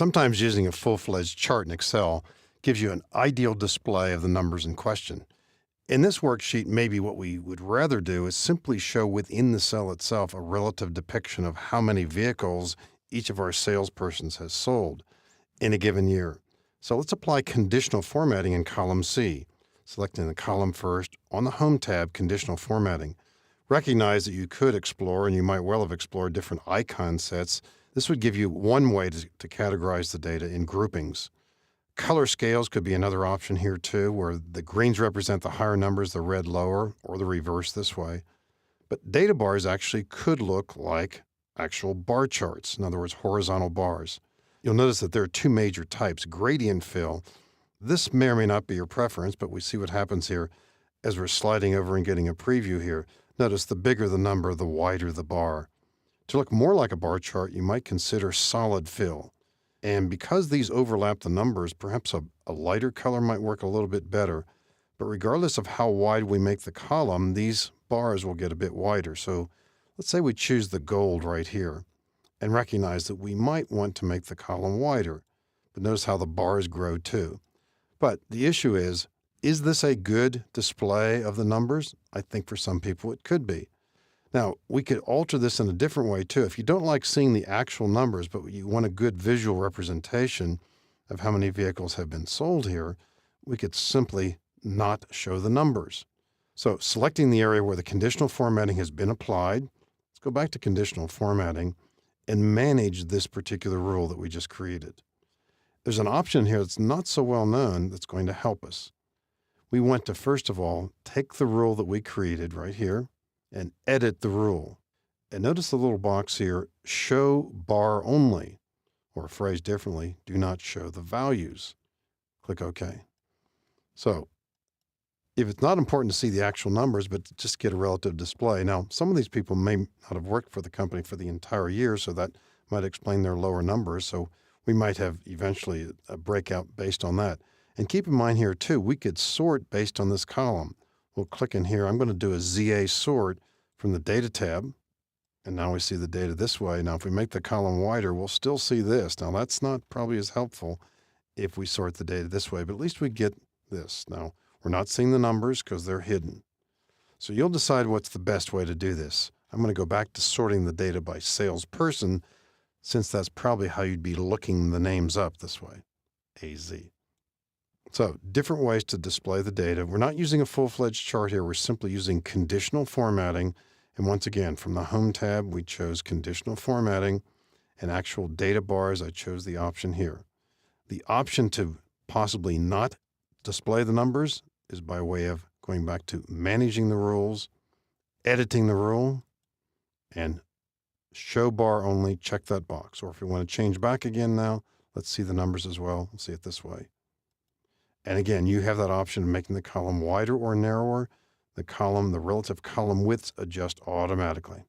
Sometimes using a full-fledged chart in Excel gives you an ideal display of the numbers in question. In this worksheet, maybe what we would rather do is simply show within the cell itself a relative depiction of how many vehicles each of our salespersons has sold in a given year. So let's apply conditional formatting in column C. Selecting the column first, on the Home tab, Conditional Formatting. Recognize that you could explore, and you might well have explored, different icon sets. This would give you one way to categorize the data in groupings. Color scales could be another option here too, where the greens represent the higher numbers, the red lower, or the reverse this way. But data bars actually could look like actual bar charts, in other words, horizontal bars. You'll notice that there are two major types: gradient fill. This may or may not be your preference, but we see what happens here as we're sliding over and getting a preview here. Notice the bigger the number, the wider the bar. To look more like a bar chart, you might consider solid fill. And because these overlap the numbers, perhaps a lighter color might work a little bit better. But regardless of how wide we make the column, these bars will get a bit wider. So let's say we choose the gold right here and recognize that we might want to make the column wider. But notice how the bars grow too. But the issue is this a good display of the numbers? I think for some people it could be. Now, we could alter this in a different way too. If you don't like seeing the actual numbers, but you want a good visual representation of how many vehicles have been sold here, we could simply not show the numbers. So selecting the area where the conditional formatting has been applied, let's go back to conditional formatting and manage this particular rule that we just created. There's an option here that's not so well known that's going to help us. We want to, first of all, take the rule that we created right here and edit the rule. And notice the little box here, show bar only, or phrased differently, do not show the values. Click OK. So if it's not important to see the actual numbers, but to just get a relative display. Now, some of these people may not have worked for the company for the entire year, so that might explain their lower numbers. So we might have eventually a breakout based on that. And keep in mind here too, we could sort based on this column. We'll click in here. I'm going to do a ZA sort from the Data tab. And now we see the data this way. Now, if we make the column wider, we'll still see this. Now, that's not probably as helpful if we sort the data this way, but at least we get this. Now, we're not seeing the numbers because they're hidden. So you'll decide what's the best way to do this. I'm going to go back to sorting the data by salesperson, since that's probably how you'd be looking the names up this way, AZ. So different ways to display the data. We're not using a full-fledged chart here. We're simply using conditional formatting. And once again, from the Home tab, we chose conditional formatting, and actual data bars, I chose the option here. The option to possibly not display the numbers is by way of going back to managing the rules, editing the rule, and show bar only, check that box. Or if you want to change back again now, let's see the numbers as well. Let's see it this way. And again, you have that option of making the column wider or narrower. The relative column widths adjust automatically.